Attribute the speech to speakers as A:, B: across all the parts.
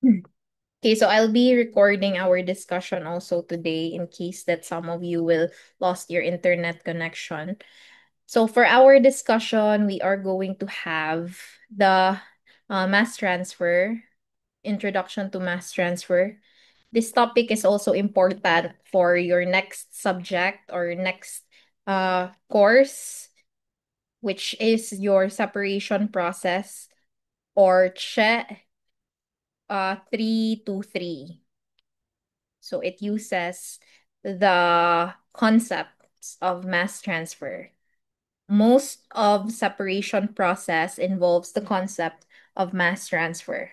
A: Okay, so I'll be recording our discussion also today in case that some of you will lost your internet connection. So for our discussion, we are going to have the mass transfer, introduction to mass transfer. This topic is also important for your next subject or next course, which is your separation process or CHE 323. So it uses the concepts of mass transfer. Most of separation process involves the concept of mass transfer.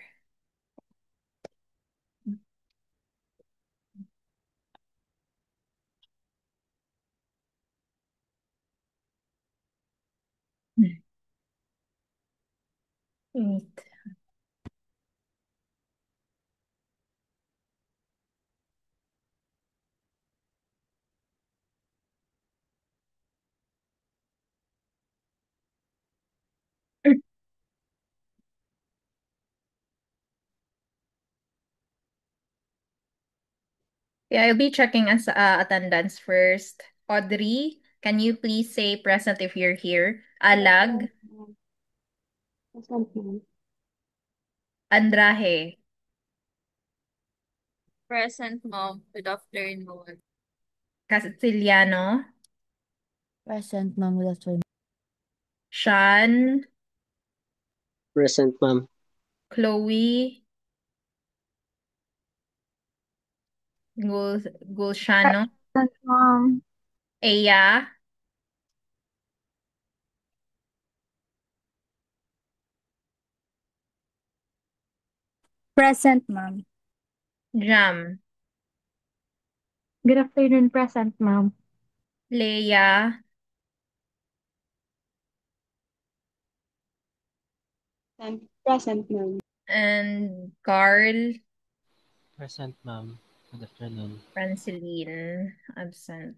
A: Wait. Yeah, I'll be checking as attendance first. Audrey, can you please say present if you're here? Alag,
B: Present, ma'am.
A: Andrahe,
C: Present, mom. Good afternoon.
A: Castiliano,
B: Present, ma'am. Good afternoon.
A: Sean,
D: Present, ma'am.
A: Chloe, Gulshano,
C: Present, mom.
A: Aya,
C: Present, ma'am.
A: Jam,
C: Good afternoon, present, ma'am.
A: Leia,
B: Present, ma'am.
A: and Carl,
D: Present, ma'am. Good afternoon.
A: Franceline, absent.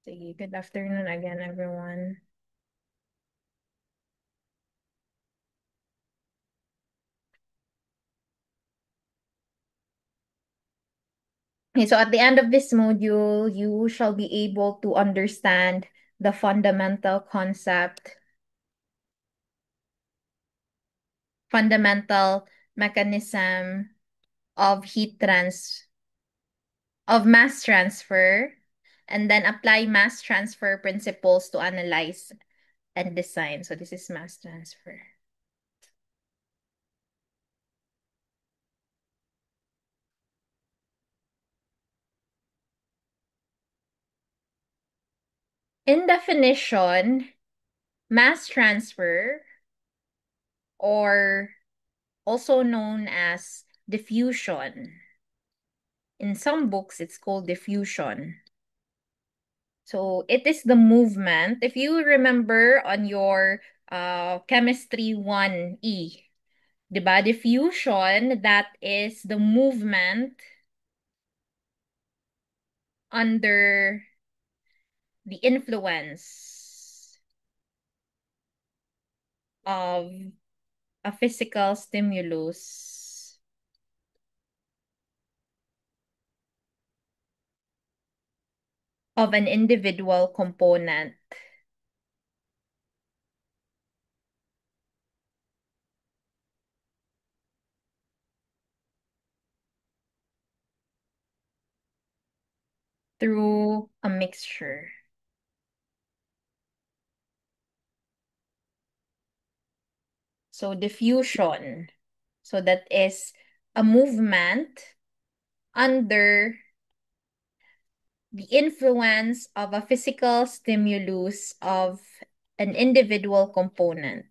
A: Sige, good afternoon again, everyone. Okay, so at the end of this module, you shall be able to understand the fundamental concept, fundamental mechanism of of mass transfer, and then apply mass transfer principles to analyze and design. So this is mass transfer. In definition, mass transfer, or also known as diffusion. In some books, it's called diffusion. So it is the movement. If you remember on your chemistry 1E, diba? Diffusion, that is the movement under the influence of a physical stimulus of an individual component. Through a mixture. So diffusion. So that is a movement under the influence of a physical stimulus of an individual component.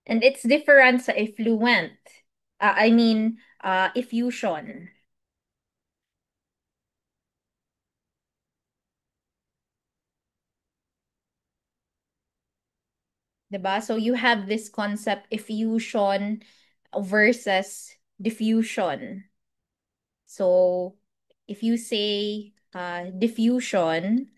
A: And it's different sa effluent. Effusion. Diba? So you have this concept effusion versus diffusion. So if you say diffusion.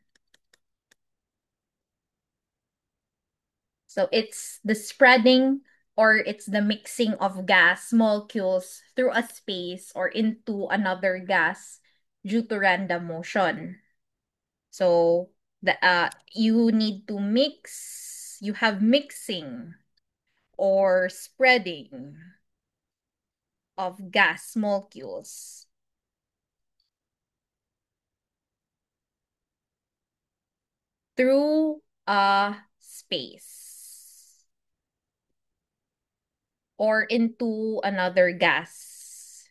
A: So it's the spreading or it's the mixing of gas molecules through a space or into another gas due to random motion. So you need to mix, you have mixing or spreading of gas molecules through a space or into another gas.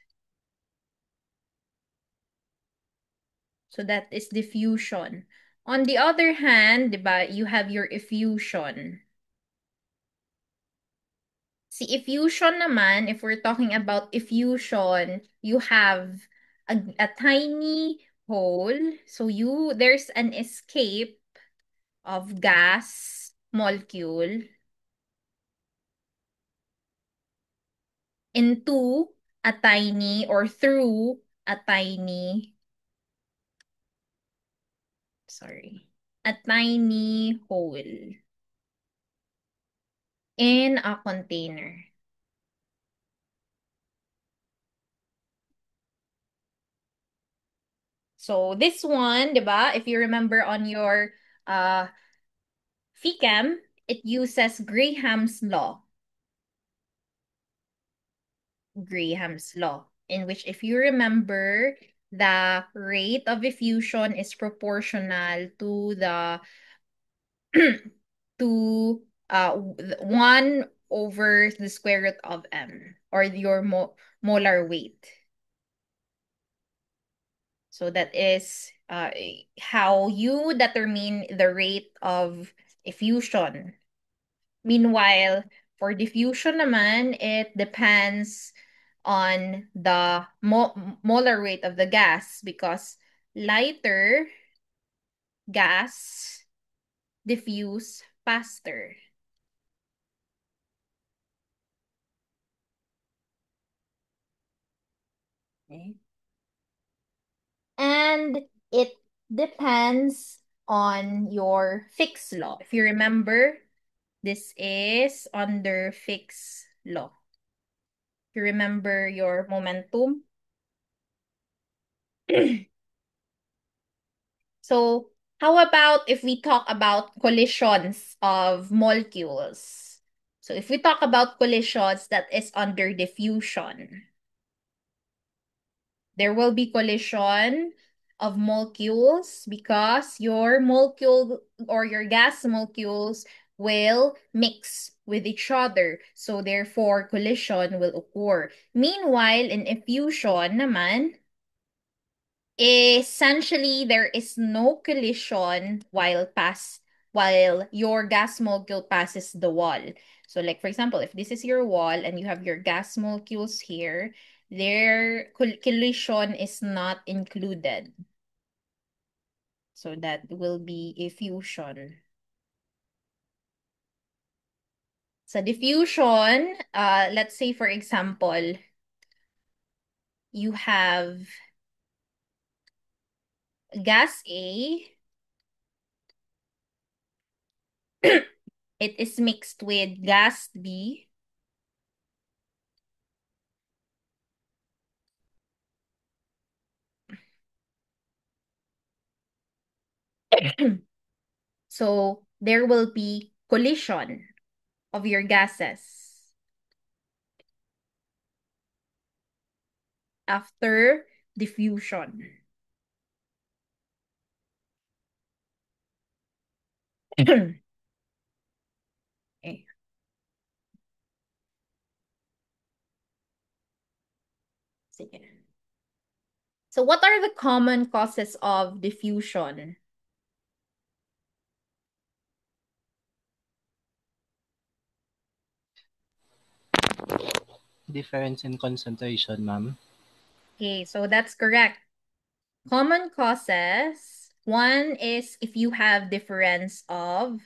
A: So that is diffusion. On the other hand, diba, you have your effusion. Si effusion naman, if we're talking about effusion, you have a tiny hole. So there's an escape of gas molecule into a tiny or through a tiny, a tiny hole in a container. So this one, diba, if you remember on your FECAM, it uses Graham's law. Graham's law, in which if you remember, the rate of diffusion is proportional to the to 1 over the square root of m, or your molar weight. So that is how you determine the rate of effusion. Meanwhile, for diffusion naman, it depends on the molar weight of the gas, because lighter gas diffuse faster. Okay. And it depends on your Fick's law. If you remember, this is under Fick's law. If you remember your momentum. So how about if we talk about collisions of molecules? So if we talk about collisions that is under diffusion, there will be collision of molecules because your molecule or your gas molecules will mix with each other. So therefore, collision will occur. Meanwhile, in effusion naman, essentially there is no collision while your gas molecule passes the wall. So like for example, if this is your wall and you have your gas molecules here, their collision is not included. So that will be effusion. So diffusion, let's say for example, you have gas A. It is mixed with gas B. So there will be collision of your gases after diffusion. Okay. Sige. So what are the common causes of diffusion?
D: Difference in concentration, ma'am.
A: Okay, so that's correct. Common causes, one is if you have difference of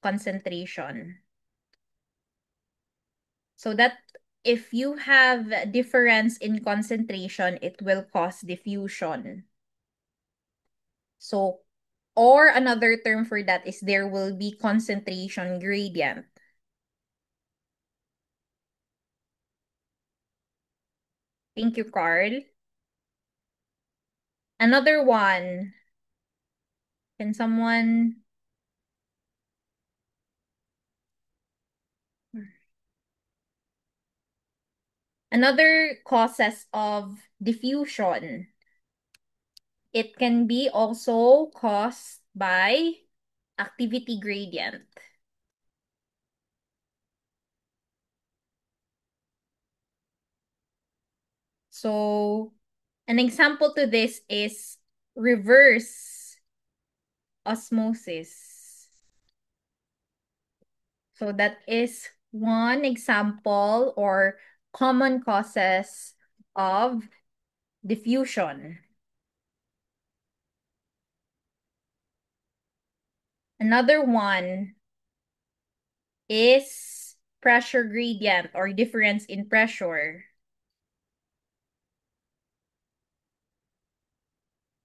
A: concentration. So that if you have difference in concentration, it will cause diffusion. So, or another term for that is there will be concentration gradient. Thank you, Carl. Another one. Can someone... Another causes of diffusion. It can be also caused by activity gradient. So, an example to this is reverse osmosis. So that is one example or common causes of diffusion. Another one is pressure gradient or difference in pressure.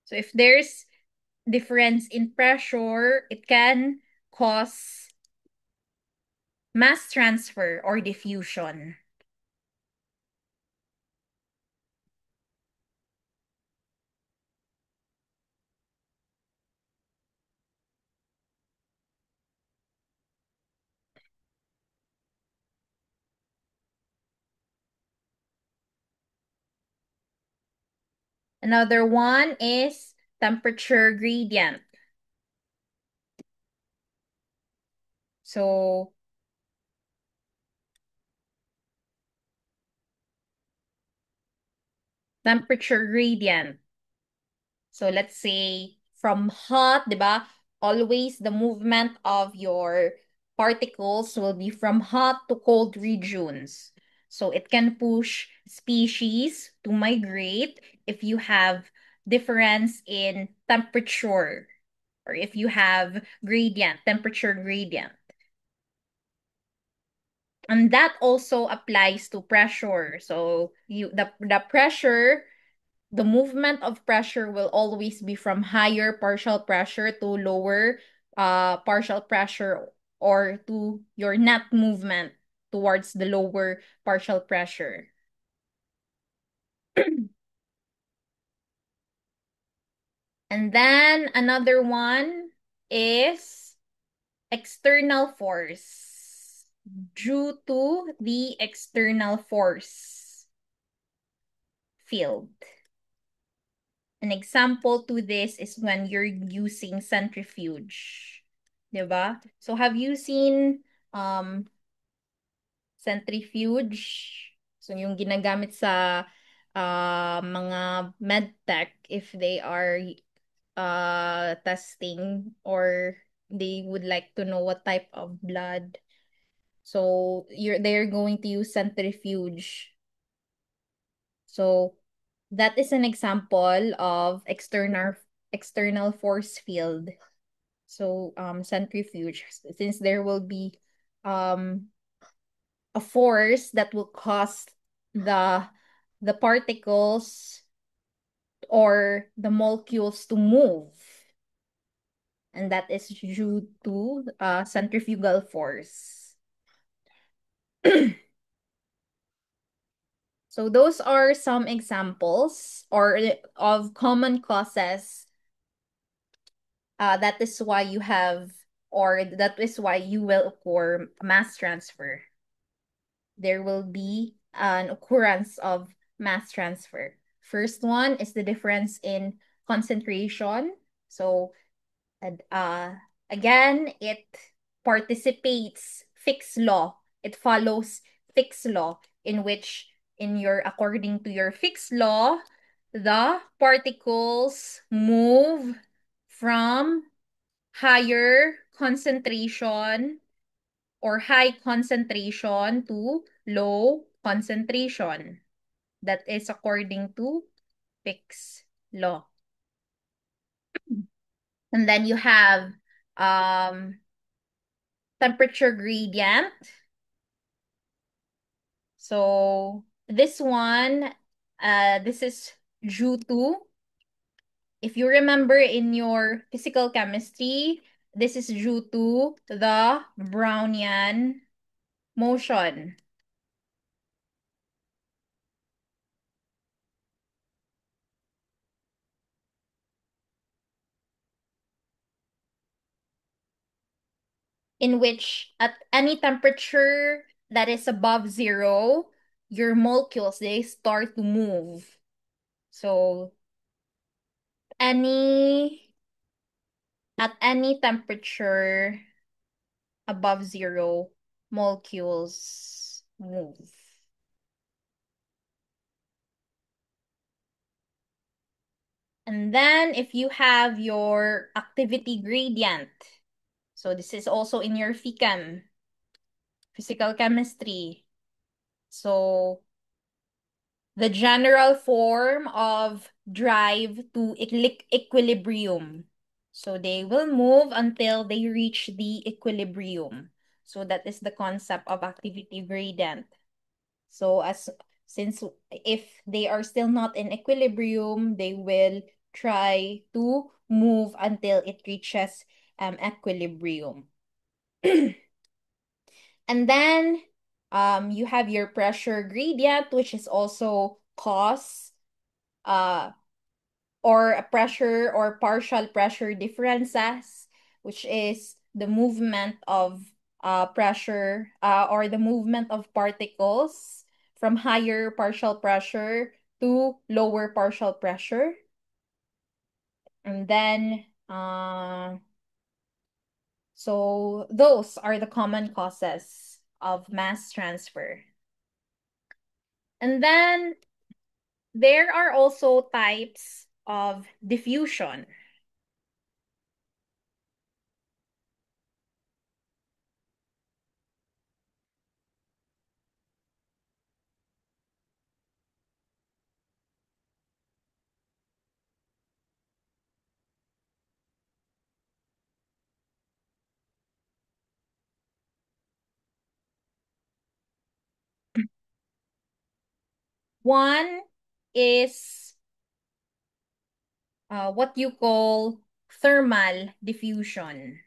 A: So if there's difference in pressure, it can cause mass transfer or diffusion. Another one is temperature gradient. So temperature gradient. So let's say from hot, diba? Always the movement of your particles will be from hot to cold regions. So it can push species to migrate if you have difference in temperature or if you have gradient, temperature gradient. And that also applies to pressure. So the pressure, the movement of pressure will always be from higher partial pressure to lower partial pressure or to your net movement towards the lower partial pressure. And then another one is external force due to the external force field. An example to this is when you're using centrifuge. Diba? So have you seen centrifuge? So yung ginagamit sa mga medtech if they are testing or they would like to know what type of blood. So they're going to use centrifuge. So that is an example of external force field. So centrifuge, since there will be um a force that will cause the the particles or the molecules to move. And that is due to centrifugal force. So those are some examples or of common causes. That is why you have, or that is why you will occur mass transfer. There will be an occurrence of mass transfer. First one is the difference in concentration. So again, it participates Fick's law. It follows Fick's law in which according to your Fick's law, the particles move from higher concentration or high concentration to low concentration. That is according to Fick's law. And then you have temperature gradient. So this one, this is due to If you remember in your physical chemistry, this is due to the Brownian motion. In which at any temperature that is above zero, your molecules, they start to move. So at any temperature above zero, molecules move. And then if you have your activity gradient, so this is also in your physical chemistry. So the general form of drive to equilibrium. So they will move until they reach the equilibrium. So that is the concept of activity gradient. So since if they are still not in equilibrium, they will try to move until it reaches equilibrium. And then you have your pressure gradient, which is also cause or a pressure or partial pressure differences, which is the movement of pressure or the movement of particles from higher partial pressure to lower partial pressure. And then, so those are the common causes of mass transfer. And then there are also types of diffusion. One is what you call thermal diffusion.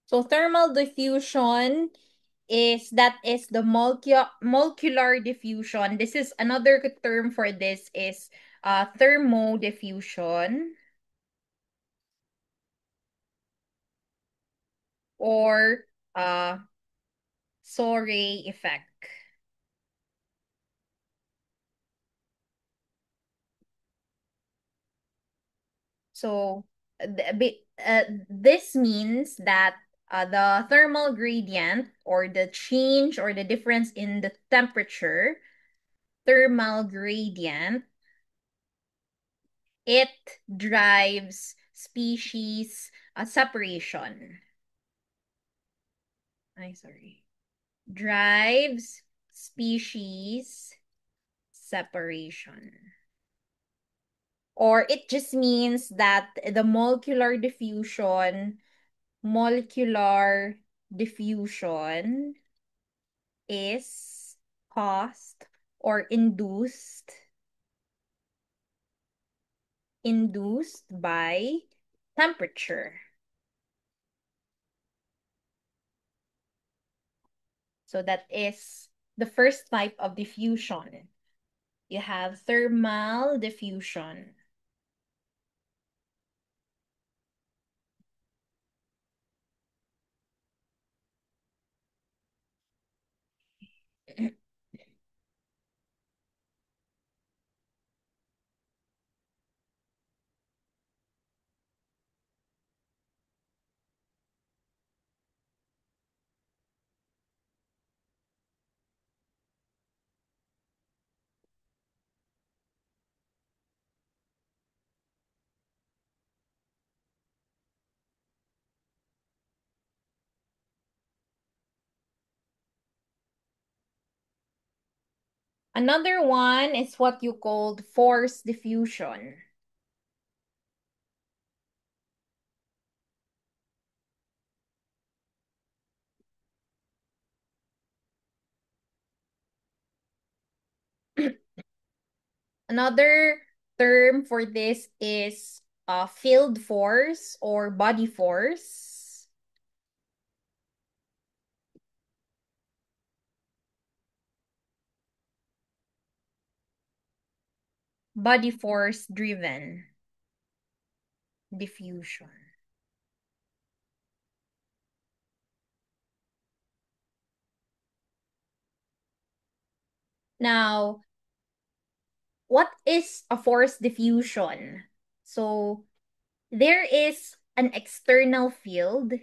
A: So thermal diffusion is the molecular diffusion. This is another term for this is thermodiffusion or Sorey effect. So this means that the thermal gradient or the change or the difference in the temperature, thermal gradient, it drives species separation. Sorry. Drives species separation. Or it just means that the molecular diffusion is caused or induced by temperature. So that is the first type of diffusion. You have thermal diffusion. Another one is what you called force diffusion. Another term for this is field force or body force. Body force driven diffusion. Now, what is a force diffusion? So, there is an external field.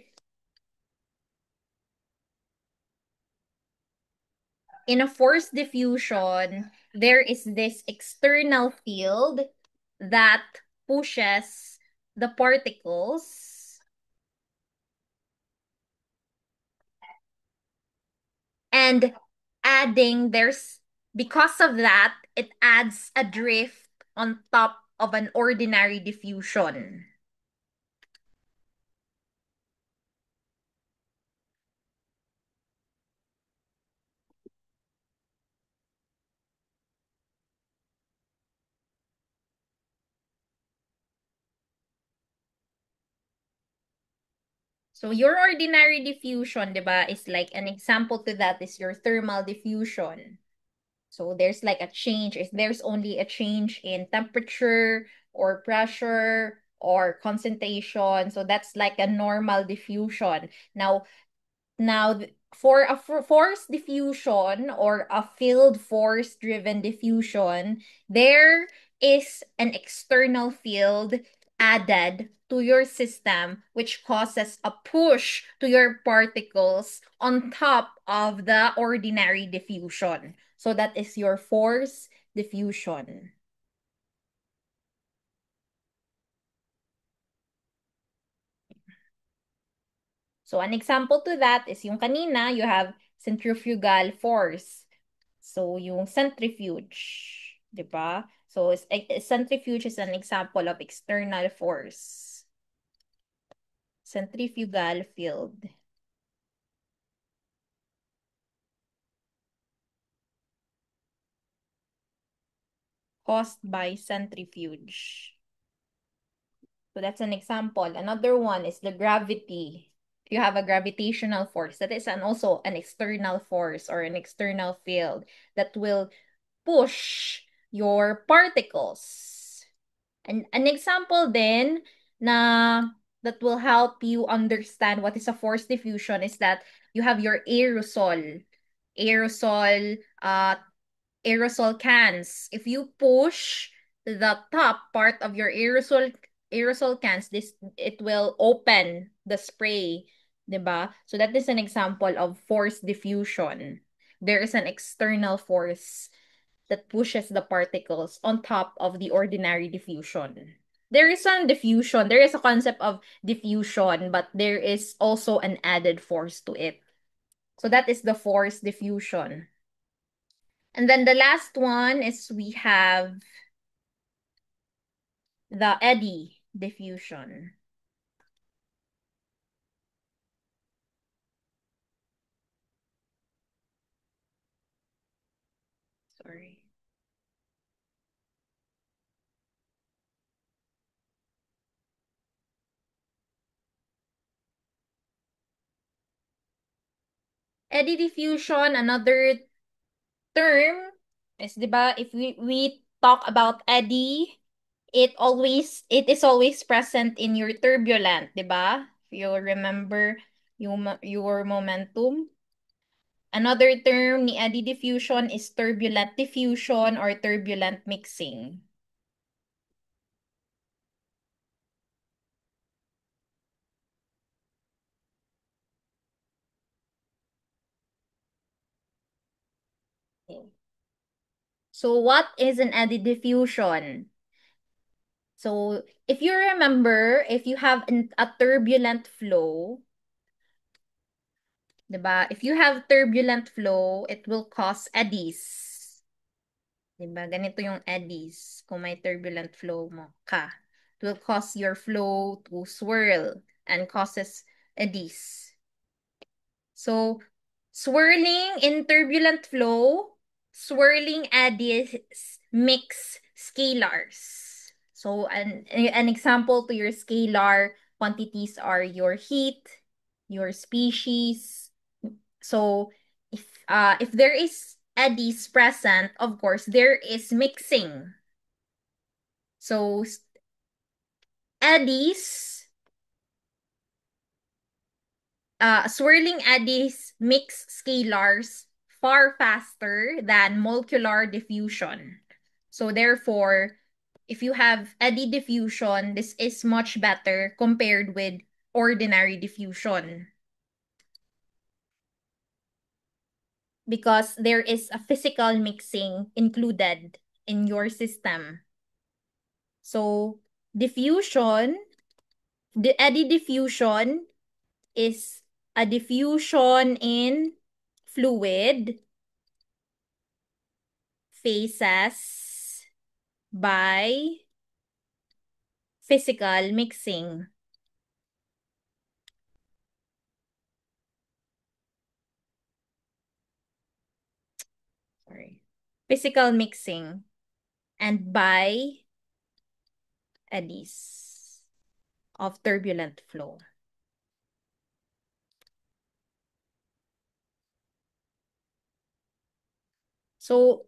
A: In a force diffusion, there is this external field that pushes the particles, and because of that, it adds a drift on top of an ordinary diffusion. So your ordinary diffusion, diba, is like an example to that is your thermal diffusion. So there's like a change. If there's only a change in temperature or pressure or concentration, so that's like a normal diffusion. Now, for a force diffusion or a field force driven diffusion, there is an external field added to your system, which causes a push to your particles on top of the ordinary diffusion. So that is your force diffusion. So an example to that is yung kanina, you have centrifugal force. So yung centrifuge, di ba? So a centrifuge is an example of external force. Centrifugal field. Caused by centrifuge. So that's an example. Another one is the gravity. If you have a gravitational force, that is also an external force or an external field that will push your particles. And an example then na that will help you understand what is a force diffusion is that you have your aerosol aerosol cans. If you push the top part of your aerosol cans, it will open the spray, 'di ba? So that is an example of force diffusion. There is an external force that pushes the particles on top of the ordinary diffusion. There is some diffusion, there is a concept of diffusion, but there is also an added force to it. So that is the force diffusion. And then the last one is we have the eddy diffusion. Sorry. Eddy diffusion, another term is, di ba, if we talk about eddy, it is always present in your turbulent, di ba? If you remember your momentum. Another term ni eddy diffusion is turbulent diffusion or turbulent mixing. Okay. So what is an eddy diffusion? So if you remember, if you have a turbulent flow, diba? If you have turbulent flow, it will cause eddies. Diba? Ganito yung eddies kung may turbulent flow mo ka. It will cause your flow to swirl and causes eddies. So, swirling in turbulent flow, swirling eddies mix scalars. So, an example to your scalar quantities are your heat, your species. So, if there is eddies present, of course, there is mixing. So, eddies swirling eddies mix scalars far faster than molecular diffusion. So therefore, if you have eddy diffusion, this is much better compared with ordinary diffusion. Because there is a physical mixing included in your system. So diffusion, the eddy diffusion is a diffusion in fluid phases by physical mixing. Sorry. Physical mixing and by eddies of turbulent flow. So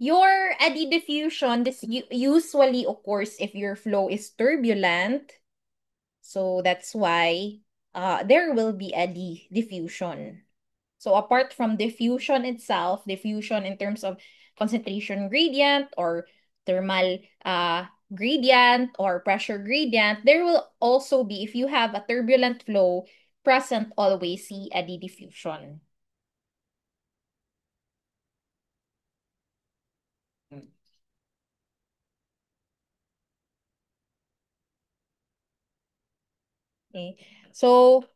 A: your eddy diffusion, this usually occurs if your flow is turbulent. So that's why there will be eddy diffusion. So apart from diffusion itself, diffusion in terms of concentration gradient or thermal gradient or pressure gradient, there will also be, if you have a turbulent flow, present always see eddy diffusion. Okay. So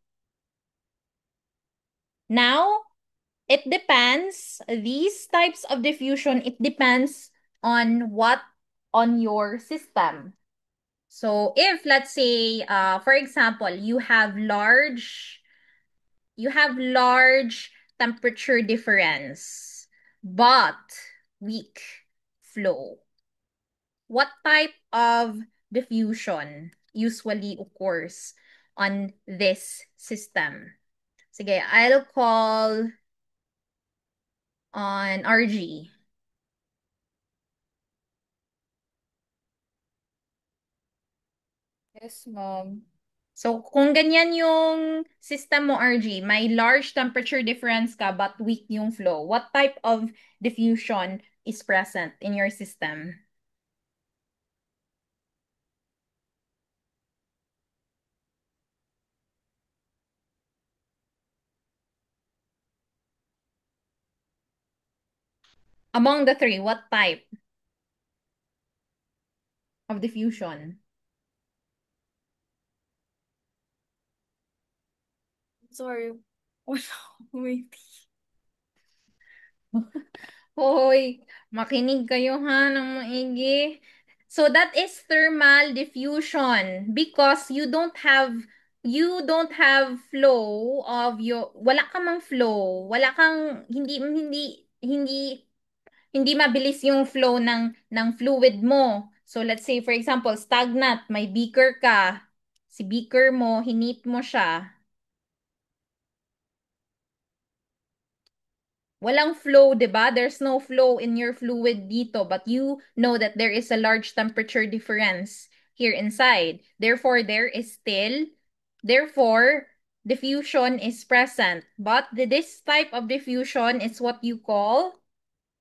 A: now it depends, these types of diffusion, it depends on what on your system. So if let's say, for example, you have large temperature difference, but weak flow. What type of diffusion usually occurs on this system? Sige, I'll call on RG.
C: Yes, ma'am.
A: So, kung ganyan yung system mo, RG, may large temperature difference ka but weak yung flow, what type of diffusion is present in your system? Among the three, what type of diffusion?
C: Sorry. Wala wait.
A: Hoy, makinig kayo ha ng maigi. So that is thermal diffusion because you don't have flow of your wala ka mang flow, wala kang hindi mabilis yung flow ng fluid mo. So let's say for example, stagnant, may beaker ka. Si beaker mo, hinit mo siya. Walang flow, 'di ba? There's no flow in your fluid dito, but you know that there is a large temperature difference here inside. Therefore, diffusion is present. But this type of diffusion is what you call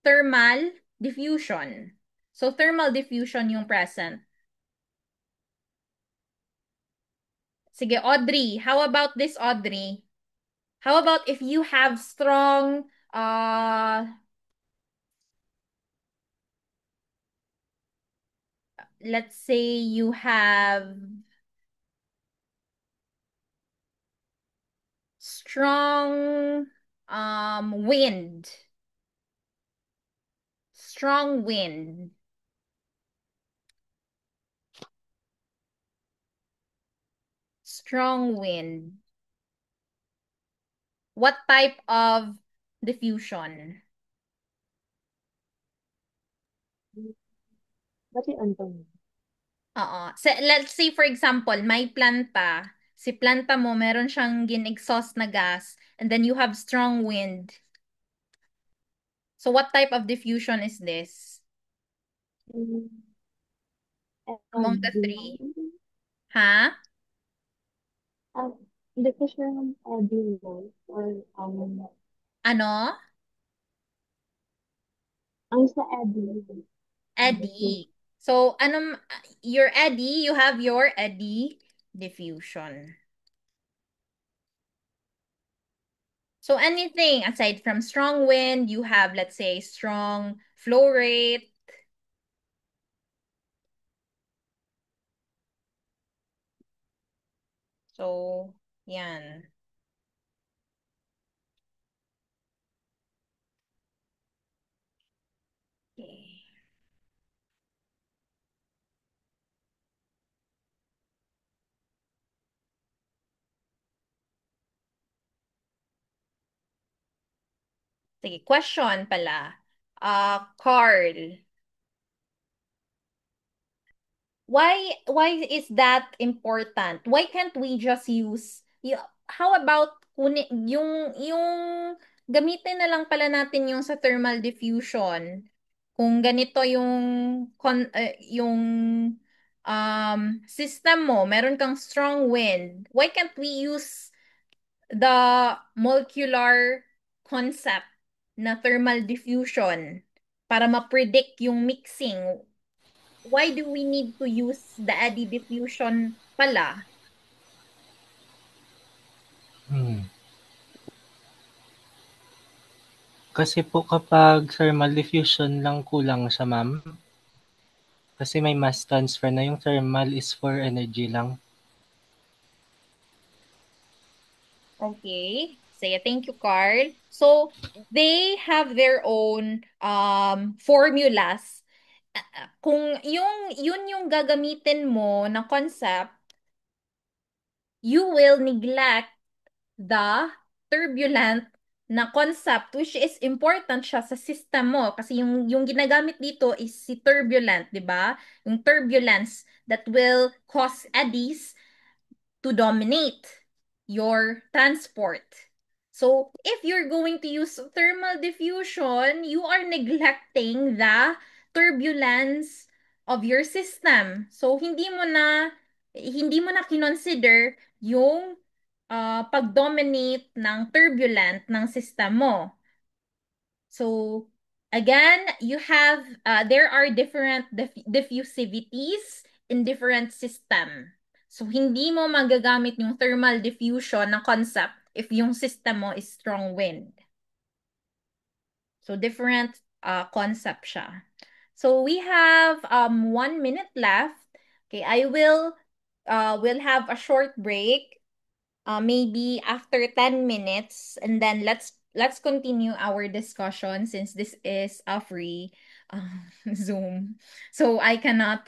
A: thermal diffusion. So, thermal diffusion yung present. Sige, Audrey. How about this, Audrey? How about if you have strong, let's say you have strong wind, strong wind. Strong wind. What type of diffusion?
B: Ba't yung Anton?
A: Oo. Let's say for example, may planta. Si planta mo, meron siyang gin-exhaust na gas, and then you have strong wind. So what type of diffusion is this? Among the three? Ha?
B: Hindi ko sure ng Eddie or
A: Ano?
B: ang sa Eddie.
A: Eddy. So, your eddy, you have your eddy diffusion. So anything aside from strong wind, you have, let's say, strong flow rate. So, yan. Okay. Sige, question pala. Carl, why is that important? Why can't we just use how about yung gamitin na lang pala natin yung sa thermal diffusion. Kung ganito yung system mo, meron kang strong wind. Why can't we use the molecular concept na thermal diffusion para ma-predict yung mixing? Why do we need to use the eddy diffusion pala?
D: Hmm. Kasi po kapag thermal diffusion lang kulang siya, ma'am. Kasi may mass transfer na yung thermal is for energy lang.
A: Okay. Say thank you, Carl. So, they have their own formulas. Kung yun yung gagamitin mo na concept, you will neglect the turbulent na concept, which is important siya sa system mo kasi yung ginagamit dito is si turbulent, 'di ba? Yung turbulence that will cause eddies to dominate your transport. So, if you're going to use thermal diffusion, you are neglecting the turbulence of your system. So, hindi mo na kinonsider yung pag-dominate ng turbulent ng system mo. So, again, there are different diffusivities in different system. So, hindi mo magagamit yung thermal diffusion na concept if yung system mo is strong wind. So, different concept siya. So, we have 1 minute left. Okay, we'll have a short break. Maybe after 10 minutes, and then let's continue our discussion since this is a free Zoom. So we cannot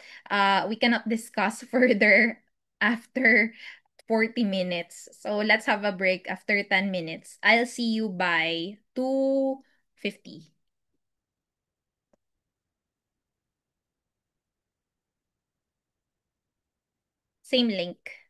A: discuss further after 40 minutes. So let's have a break after 10 minutes. I'll see you by 2:50. Same link.